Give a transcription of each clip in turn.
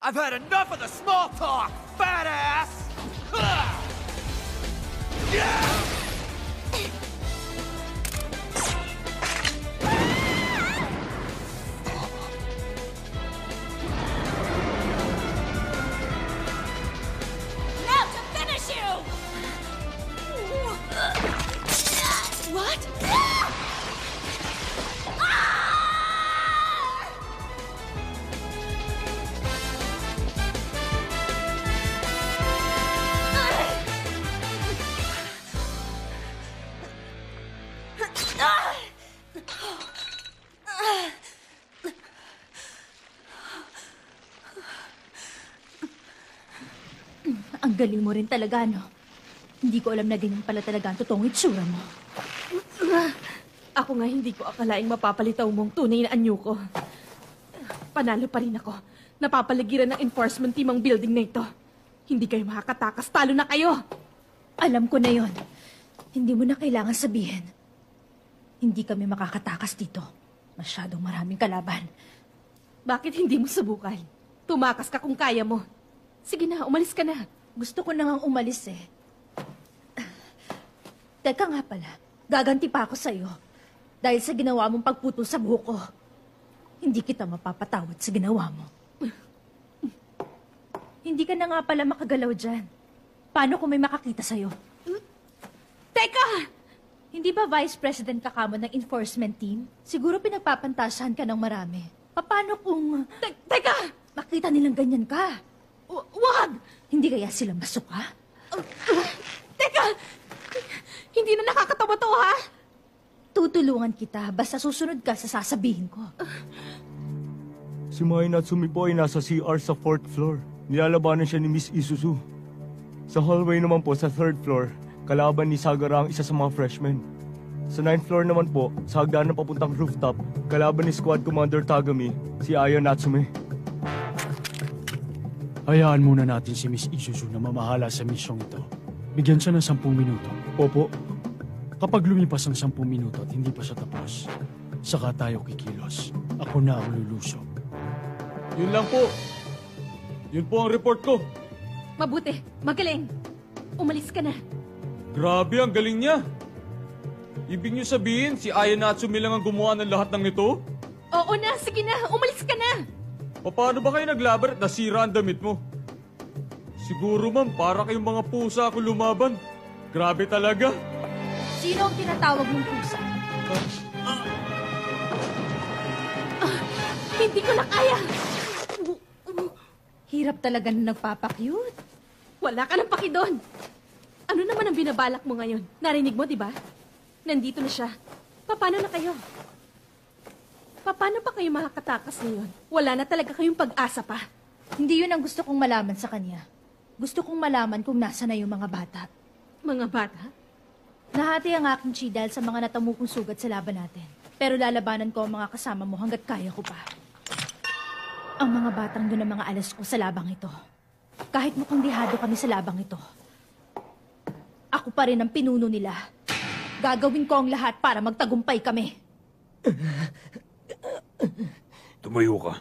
I've had enough of the small talk, fat ass! Now to finish you! What? Ang galing mo rin talaga, no? Hindi ko alam na ganyan pala talaga ang totoong itsura mo. Ako nga hindi ko akalaing mapapalitaw mong tunay na anyo ko. Panalo pa rin ako. Napapaligiran ng enforcement team ang building na ito. Hindi kayo makakatakas, talo na kayo! Alam ko na yon. Hindi mo na kailangan sabihin. Hindi kami makakatakas dito. Masyadong maraming kalaban. Bakit hindi mo subukan? Tumakas ka kung kaya mo. Sige na, umalis ka na. Gusto ko nang umalis eh. Teka nga pala, gaganti pa ako sa'yo. Dahil sa ginawa mong pagputol sa buhok ko. Hindi kita mapapatawad sa ginawa mo. Hindi ka na nga pala makagalaw dyan. Paano kung may makakita sa'yo? Teka! Hindi ba vice president ka kamo ng enforcement team? Siguro pinagpapantasahan ka ng marami. Paano kung... Teka! Makita nilang ganyan ka? Wag! Hindi kaya sila masuka? Teka! Hindi na nakakatawa to, ha? Tutulungan kita basta susunod ka sa sasabihin ko. Si Mai Natsumi po ay nasa CR sa 4th floor. Nilalabanan siya ni Miss Isuzu. Sa hallway naman po sa 3rd floor, kalaban ni Sagara ang isa sa mga freshmen. Sa 9th floor naman po, sa hagdanan papuntang rooftop, kalaban ni Squad Commander Tagami, si Aya Natsume. Hayaan muna natin si Miss Isuzu na mamahala sa misyong ito. Bigyan siya ng 10 minuto. Opo. Kapag lumipas ang 10 minuto at hindi pa siya tapos, saka tayo kikilos. Ako na ang lulusob. Yun lang po. Yun po ang report ko. Mabuti. Magaling. Umalis ka na. Grabe, ang galing niya. Ibig niyo sabihin, si Aya Natsume lang ang gumawa ng lahat ng ito? Oo na. Sige na. Umalis ka na. Paano ba kayo naglaban at nasira ang damit mo? Siguro ma'am, para kayong mga pusa ako lumaban. Grabe talaga. Sino ang tinatawag mong pusa? Hindi ko na kaya. Hirap talaga na nagpapakyut. Wala ka ng paki doon. Ano naman ang binabalak mo ngayon? Narinig mo, di ba? Nandito na siya. Paano na kayo? Paano pa kayo makakatakas ngayon? Wala na talaga kayong pag-asa pa. Hindi yun ang gusto kong malaman sa kanya. Gusto kong malaman kung nasa na yung mga bata. Mga bata? Nahati ang aking chi dahil sa mga natamukong sugat sa laban natin. Pero lalabanan ko ang mga kasama mo hanggat kaya ko pa. Ang mga batang doon ang mga alas ko sa labang ito. Kahit mukhang dihado kami sa labang ito. Ako pa rin ang pinuno nila. Gagawin ko ang lahat para magtagumpay kami. Tumayo ka.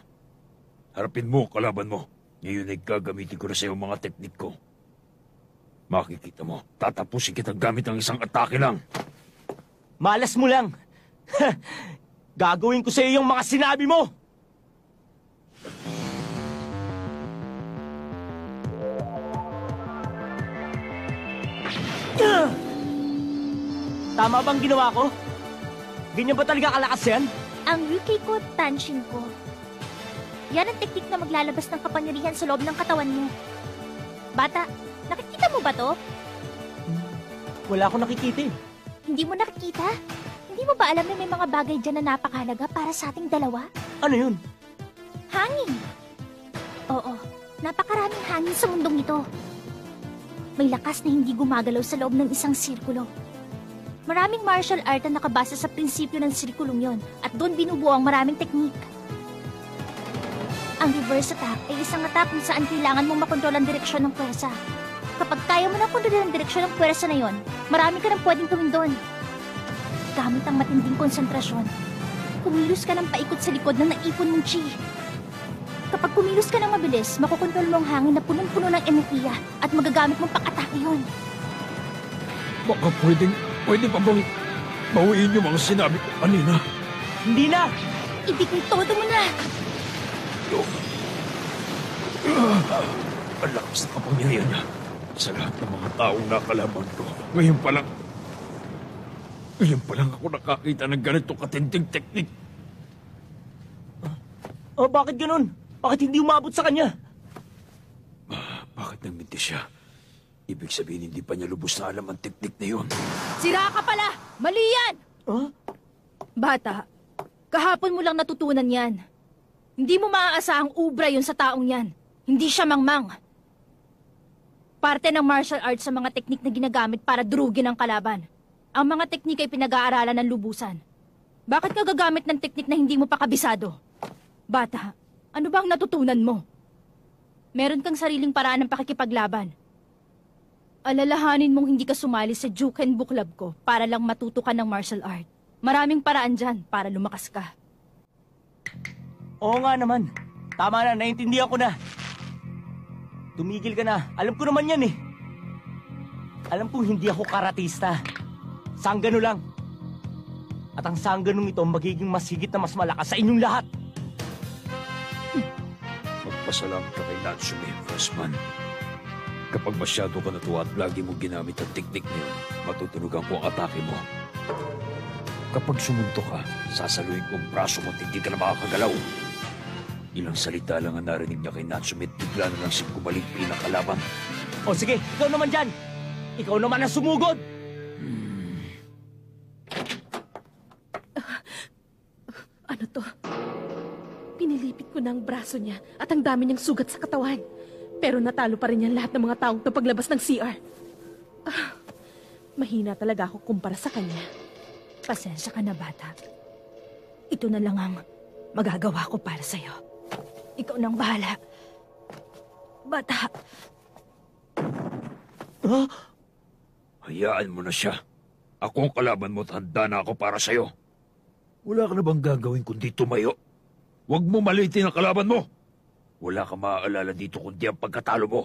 Harapin mo ang kalaban mo. Ngayon ay gagamitin ko na sa'yo mga teknik ko. Makikita mo, tatapusin kitang gamit ang isang atake lang. Malas mo lang. Gagawin ko sa'yo yung mga sinabi mo! Tama bang ginawa ko? Ganyan ba talaga kalakas yan? Ang Riki ko, Tanshin ko. Yan ang teknik na maglalabas ng kapangyarihan sa loob ng katawan mo. Bata, nakikita mo ba to? Wala akong nakikita eh. Hindi mo nakikita? Hindi mo ba alam na may mga bagay dyan na napakahalaga para sa ating dalawa? Ano yun? Hangin. Oo, napakaraming hangin sa mundong ito. May lakas na hindi gumagalaw sa loob ng isang sirkulo. Maraming martial art na nakabasa sa prinsipyo ng sirkulong yon at doon binubuo ang maraming teknik. Ang reverse attack ay isang attack kung saan kailangan mong makontrol ang direksyon ng pwersa. Kapag kaya mo na kontrol ang direksyon ng pwersa na yon, marami ka nang pwedeng gawin doon. Gamit ang matinding konsentrasyon, kumilos ka ng paikot sa likod ng naipon mong chi. Kapag kumilos ka ng mabilis, makukontrol mo ang hangin na punong-puno ng enerhiya at magagamit mong pang-atake yun. Baka pwede pa bang bawiin yung mga sinabi ko kanina? Hindi na! Ibigay todo mo na! Ang lakas na kapangyarihan niya sa lahat ng mga taong nakalaban ko. Ngayon pa lang ako nakakita ng ganito katinding teknik. Oh, bakit ganun? Bakit hindi umabot sa kanya? Bakit nagminti siya? Ibig sabihin hindi pa niya lubos na alam ang teknik na yun. Sira ka pala! Mali yan! Huh? Bata, kahapon mo lang natutunan yan. Hindi mo maaasahang ubra yun sa taong yan. Hindi siya mangmang. Parte ng martial arts sa mga teknik na ginagamit para durugin ang kalaban. Ang mga teknik ay pinag-aaralan ng lubusan. Bakit ka gagamit ng teknik na hindi mo pa kabisado? Bata, ano ba ang natutunan mo? Meron kang sariling paraan ng pakikipaglaban. Alalahanin mong hindi ka sumali sa Juken Book Club ko para lang matuto ka ng martial art. Maraming paraan dyan para lumakas ka. Oo nga naman. Tama na, naiintindihan ko na. Tumigil ka na. Alam ko naman yan eh. Alam kong hindi ako karatista. Sanggano lang. At ang sangganong ito magiging mas higit na mas malakas sa inyong lahat. Magpasalamat ka kay Natsume, Freshman. Kapag masyado ka natuwa at lagi mo ginamit ang teknik na yun, matutunugan ko ang atake mo. Kapag sumunto ka, sasaluin ko ang braso mo at hindi ka na makakagalaw. Ilang salita lang ang narinig niya kay Natsume at bigla na lang siyang kumaligpili ng kalaban. O sige, ikaw naman dyan. Ikaw naman ang sumugod. Ano to? Pinilipit ko na ang braso niya at ang dami niyang sugat sa katawan. Pero natalo pa rin niya lahat ng mga taong to paglabas ng CR. Mahina talaga ako kumpara sa kanya. Pasensya ka na, bata. Ito na lang ang magagawa ko para sa'yo. Ikaw nang bahala. Bata. Huh? Hayaan mo na siya. Ako ang kalaban mo at handa na ako para sa'yo. Wala ka na bang gagawin kundi tumayo? Huwag mo maliitin ang kalaban mo. Wala ka maaalala dito kundi ang pagkatalo mo.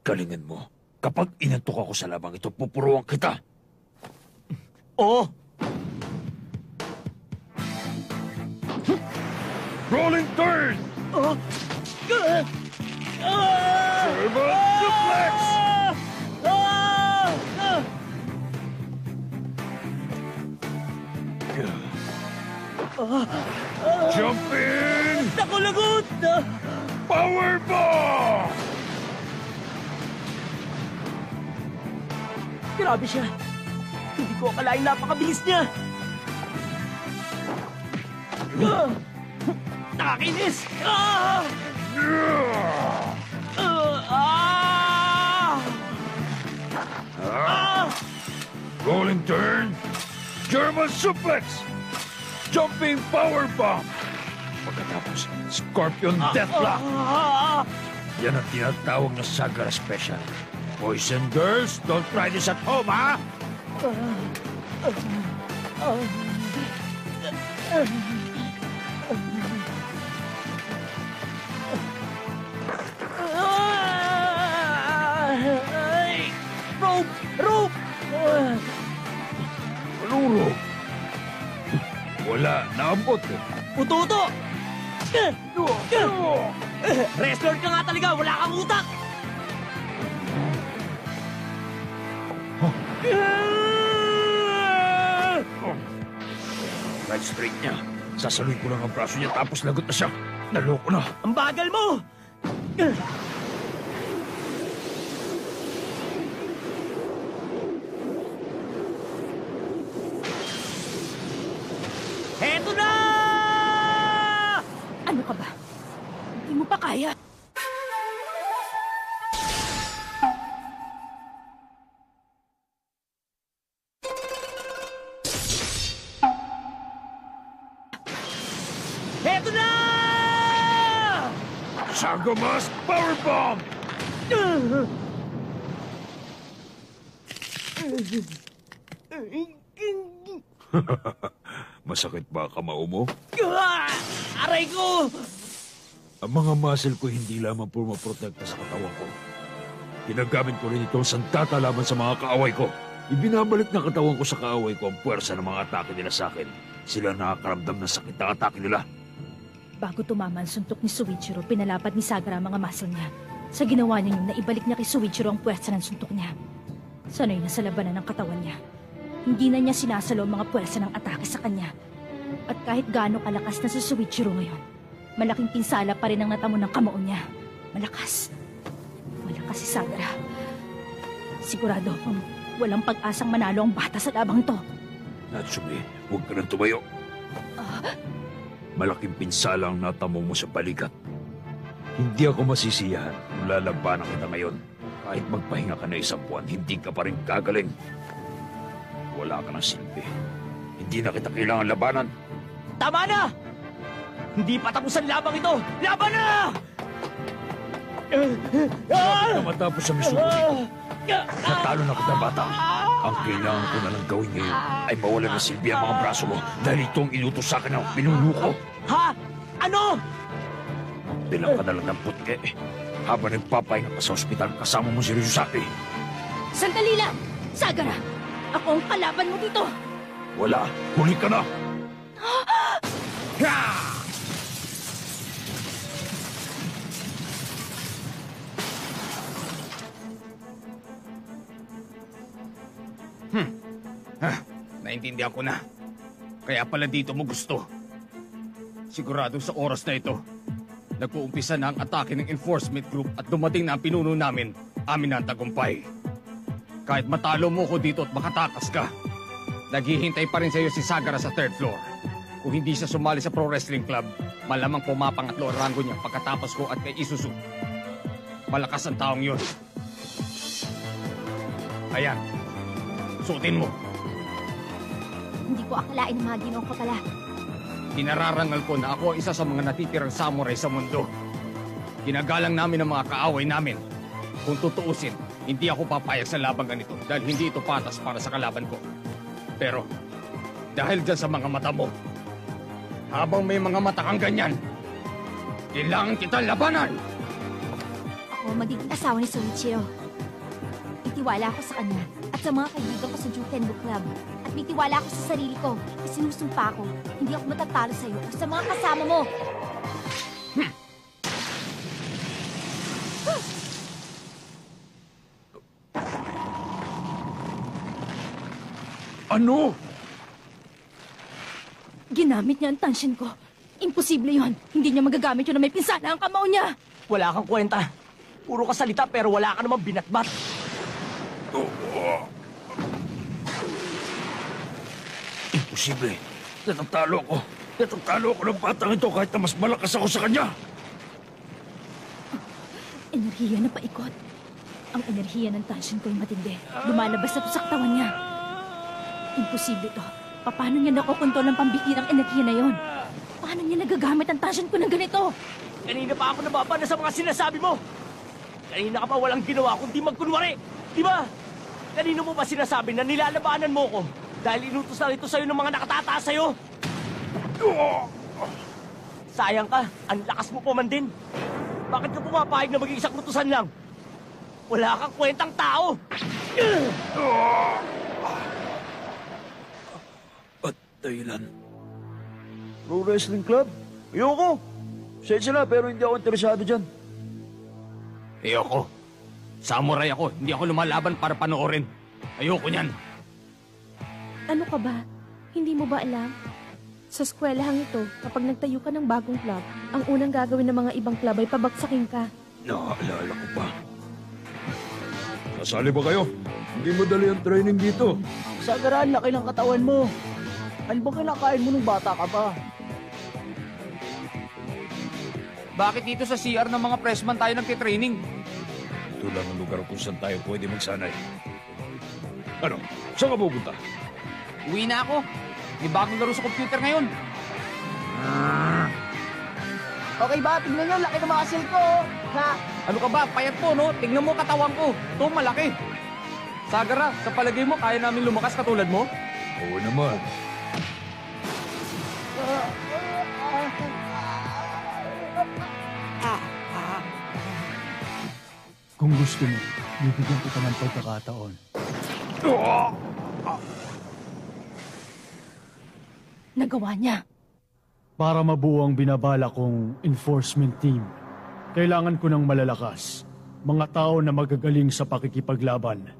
Galingan mo. Kapag inantok ako sa labang ito, pupuruan kita. Oo. Rolling turn! Servant suplex! Jump in! Naku, lagot! Powerbomb! Grabe siya. Hindi ko akalain napakabilis niya. Nakinis! Rolling turn! German suplex! Jumping powerbomb! Pagkatapos, Scorpion Deathlock! Yan ang tinatawag na Sagara Special. Boys and girls, don't try this at home, ha? Rope! Rope! Anong rope? Wala, naabot eh. Ututo! Wrestler ka nga talaga, wala kang utak! Right straight niya. Sasaluin ko lang ang braso niya tapos lagot na siya. Naloko na. Ang bagal mo! Heto na! Ano ka ba? Hindi mo pa kaya. Heto na! Sagamas Powerbomb! Masakit ba ang kamao mo? Aray ko! Ang mga muscle ko hindi lamang pumaprotekta sa katawan ko. Ginagamit ko rin ito sandata laban sa mga kaaway ko. Ibinabalik ng katawan ko sa kaaway ko ang puwersa ng mga atake nila sa akin. Sila nakakaramdam ng sakit ng atake nila. Bago tumama ang suntok ni Soichiro, pinalapad ni Sagara ang mga muscle niya. Sa ginawa niya yung naibalik niya kay Soichiro ang puwersa ng suntok niya. Sanoy na sa labanan ng katawan niya. Hindi na niya sinasalo ang mga puwersa ng atake sa kanya. At kahit gaano kalakas na si Soichiro ngayon, malaking pinsala pa rin ang natamo ng kamao niya. Malakas. Malakas si Sagara. Sigurado akong walang pag-asang manalo ang bata sa labang ito. Natsumi, huwag ka nang tumayo. Malaking pinsala ang natamo mo sa balikat. Hindi ako masisiyahan kung lalabanan kita ngayon. Kahit magpahinga ka na isang buwan, hindi ka pa rin gagaling. Wala ka ng silbi. Hindi na kita kailangan labanan. Tama na! Hindi pa tapos ang labang ito! Laban na! Bakit na matapos sa misuko? Natalo na kita, bata. Ang kailangan ko na lang gawin ngayon ay mawalan ng silbi ang mga braso mo dahil ito ang inutos sa akin ng pinuno ko. Ha? Ano? Bilang ka na lang ng putke habang nagpapahinga ka sa ospital kasama mo si Ryuzaki. Sandali lang! Sagara! Ako ang kalaban mo dito! Wala. Huli ka na! Naintindihan ko na. Kaya pala dito mo gusto. Sigurado sa oras na ito, nag-uumpisa na ang atake ng enforcement group at dumating na ang pinuno namin, amin na ang tagumpay. Kahit matalo mo ko dito at makatakas ka, naghihintay pa rin sa iyo si Sagara sa 3rd floor. Kung hindi siya sumali sa pro wrestling club, malamang pumapangatlo ang rango niya pagkatapos ko at kay Isuzu. Malakas ang taong yun. Ayan, suotin mo. Hindi ko akalain na mga ginoo ko pala. Kinararangal ko na ako ang isa sa mga natitirang samurai sa mundo. Ginagalang namin ang mga kaaway namin. Kung tutuusin, hindi ako papayag sa labang ganito dahil hindi ito patas para sa kalaban ko. Pero, dahil dyan sa mga mata mo, habang may mga mata kang ganyan, kailangan kita labanan! Ako magiging asawa ni Soichiro. Itiwala ako sa kanya at sa mga kaibigan ko sa Jukenbu Club. At may tiwala ako sa sarili ko. Isinusumpa ako. Hindi ako matatalo sa iyo o sa mga kasama mo. Ano? Ginamit niya ang tansyon ko. Imposible yon. Hindi niya magagamit yun na may pinsala ang kamao niya. Wala kang kwenta. Puro ka salita pero wala ka namang binatbat. Imposible. Natatalo ako. Natatalo ako ng batang ito kahit na mas malakas ako sa kanya. Enerhiya na paikot. Ang enerhiya ng tansyon ko ay matindi. Lumalabas na to sa katawan niya. Imposible to. Paano niya nakokontrol ang pambihirang enerhiya na yon? Paano niya nagagamit ang tansyon ko ng ganito? Kanina pa ako nababana sa mga sinasabi mo. Kanina ka pa walang ginawa kundi magkunwari. Di ba? Kanino mo ba sinasabi na nilalabanan mo ko dahil inutos na ito sa'yo ng mga nakatataas sa'yo? Sayang ka. Ang lakas mo pa man din. Bakit ka pumapahig na maging isang utusan lang? Wala kang kwentang tao. At dahilan. Pro Wrestling Club? Ayoko. Sensya na, pero hindi ako interesado dyan. Ayoko. Samurai ako. Hindi ako lumalaban para panoorin. Ayoko niyan. Ano ka ba? Hindi mo ba alam? Sa eskwelahang ito, kapag nagtayo ka ng bagong club, ang unang gagawin ng mga ibang club ay pabagsakin ka. Naaalala ko pa. Nasali ba kayo? Hindi madali ang training dito. Sagara, laki ng katawan mo. Ano bang kinakain mo nung bata ka pa? Bakit dito sa CR ng mga pressman tayo nagtitraining? Ito lang ang lugar kung saan tayo pwede magsanay. Ano? Saan ka pupunta? Uwi na ako. May bagong laro sa computer ngayon. Okay ba? Tingnan nyo, laki ng muscle ko. Ha? Ano ka ba? Payat po, no? Tingnan mo katawan ko. Ito, malaki. Sagara, sa palagay mo, kaya namin lumakas katulad mo? Oo naman. Kung gusto mo, bibigyan kita ng pagkakataon. Nagawa niya. Para mabuo ang binabala kong enforcement team, kailangan ko ng malalakas, mga tao na magagaling sa pakikipaglaban.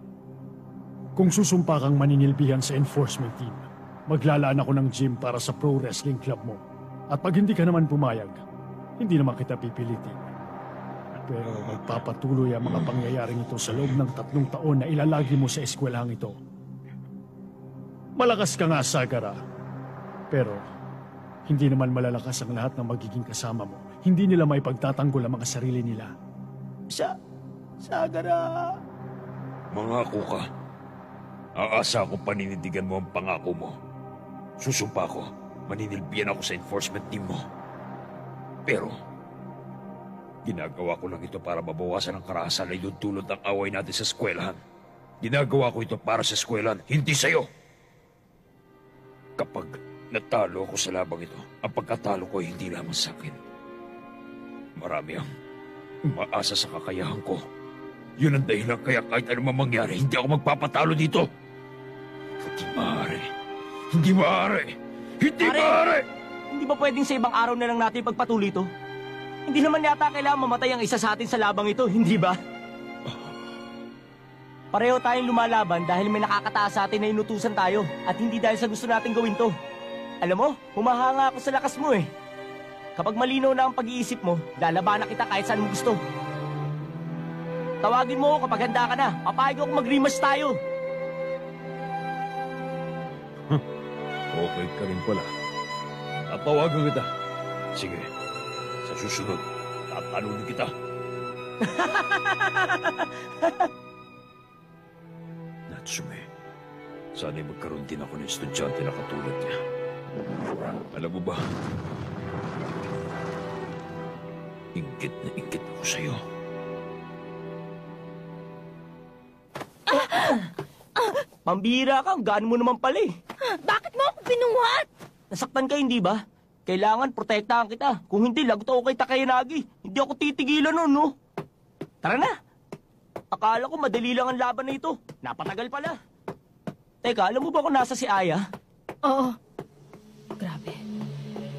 Kung susumpa kang maninilbihan sa enforcement team, maglalaan ako ng gym para sa pro wrestling club mo. At pag hindi ka naman pumayag, hindi naman kita pipilitin. Pero magpapatuloy ang mga pangyayaring ito sa loob ng 3 taon na ilalagi mo sa eskwelahang ito. Malakas ka nga, Sagara. Pero hindi naman malalakas ang lahat ng magiging kasama mo. Hindi nila may pagtatanggol ang mga sarili nila. Sagara! Mangako ka. Aasa akong paninindigan mo ang pangako mo. Susumpa ko, maninilbihan ako sa enforcement team mo. Pero, ginagawa ko lang ito para mabawasan ang karahasan na idudulot ng away natin sa eskwelahan. Ginagawa ko ito para sa eskwelahan, hindi sa'yo. Kapag natalo ako sa labang ito, ang pagkatalo ko ay hindi lamang sa akin. Marami ang umaasa sa kakayahan ko. Yun ang dahilan kaya kahit anumang mangyari, hindi ako magpapatalo dito. Hindi maaari. Hindi maaari. Hindi maaari! Hindi ba pwedeng sa ibang araw na lang natin pagpatuloy ito? Hindi naman yata kailangan mamatay ang isa sa atin sa labang ito, hindi ba? Pareho tayong lumalaban dahil may nakakataas sa atin na inutusan tayo at hindi dahil sa gusto natin gawin to. Alam mo, humahanga ako sa lakas mo eh. Kapag malinaw na ang pag-iisip mo, lalabanan kita kahit saan mo gusto. Tawagin mo ako kapag handa ka na. Papayag ako mag-rematch tayo. Okay ka rin pala. Tapawagan kita. Sige, sa susunod, tatalunin kita. Natsume, sana'y magkaroon din ako ng estudyante na katulad niya. Alam mo ba, inggit na inggit ako sa'yo. Pambihira ka, gaan mo naman pala eh. Bakit mo ako binuhat? Nasaktan ka, hindi ba? Kailangan protektahan kita. Kung hindi, lagot ako kay Takayanagi. Hindi ako titigilan nun, no? Tara na. Akala ko madali lang ang laban na ito. Napatagal pala. Teka, alam mo ba kung nasa si Aya? Oo. Grabe.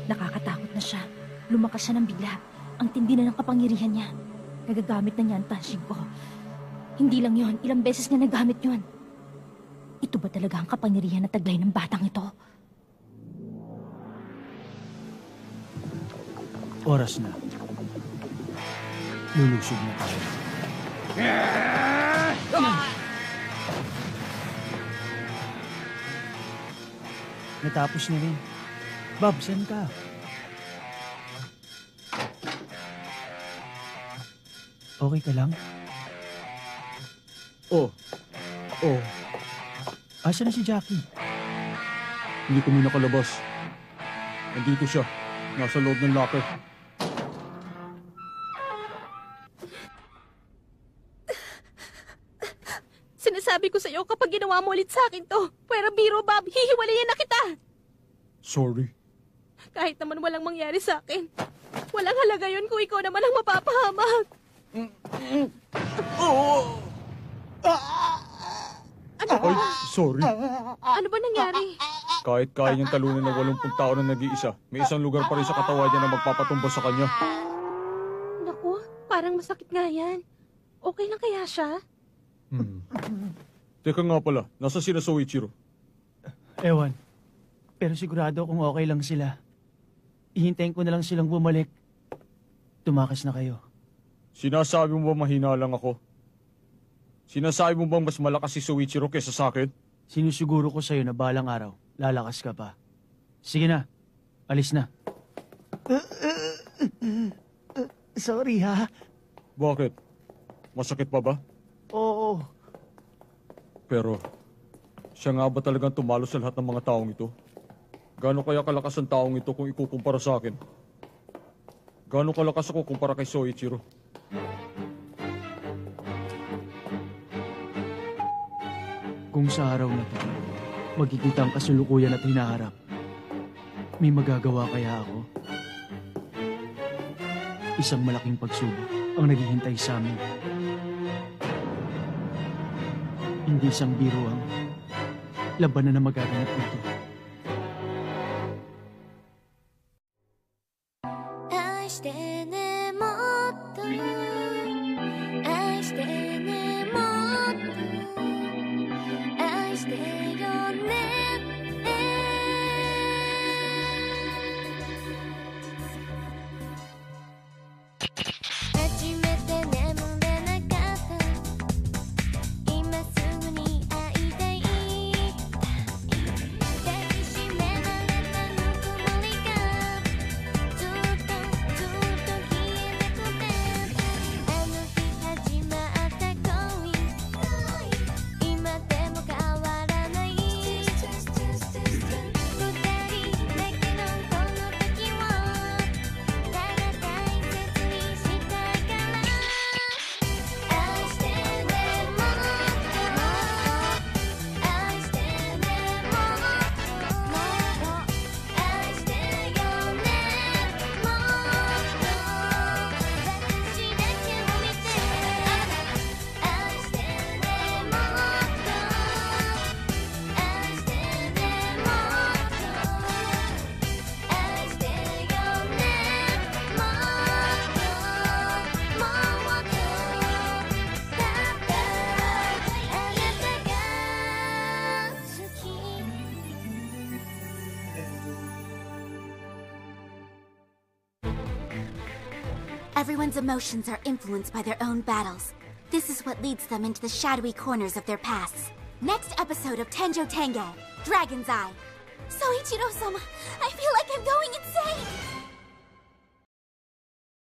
Nakakatakot na siya. Lumakas siya ng bigla. Ang tindi na ng kapangyarihan niya. Nagagamit na niya ang Tanshin ko. Hindi lang yon, ilang beses niya nagamit yon. Ito ba talaga ang kapangyarihan na taglay ng batang ito? Oras na. Lulusog na tayo. Natapos na rin. Bob, saan ka? Okay ka lang? Oh. Asa na si Jackie? Hindi kami nakalabas. Nandito siya. Nasa loob ng locker. Sinasabi ko sa'yo kapag ginawa mo ulit sa akin to. Pwera biro, Bob. Hihiwalayan na kita. Sorry. Kahit naman walang mangyari sa akin. Walang halaga yun kung ikaw naman ang mapapahamak. Ay, sorry. Ano ba nangyari? Kahit kaya niyang talunin ng 80 tao na nag-iisa, may isang lugar pa rin sa katawan niya na magpapatumba sa kanya. Naku, parang masakit nga yan. Okay lang kaya siya? Teka nga pala, nasa sila Soichiro? Ewan. Pero sigurado kung okay lang sila. Ihintayin ko na lang silang bumalik. Tumakas na kayo. Sinasabi mo ba mahina lang ako? Sinasabi mo bang mas malakas si Soichiro kesa sa akin? Sinusiguro ko sa'yo na balang araw, lalakas ka pa. Sige na, alis na. Sorry ha. Bakit? Masakit pa ba? Oo. Pero, siya nga ba talagang tumalo sa lahat ng mga taong ito? Gaano kaya kalakas ang taong ito kung ikukumpara sa akin? Gaano kalakas ako kumpara kay Soichiro? Kung sa araw na to, magkikita ang kasulukuyan at hinaharap, may magagawa kaya ako? Isang malaking pagsubok ang naghihintay sa amin. Hindi isang biro ang labanan na magaganap nito. Everyone's emotions are influenced by their own battles. This is what leads them into the shadowy corners of their pasts. Next episode of Tenjo Tenge, Dragon's Eye. Soichiro-sama, I feel like I'm going insane!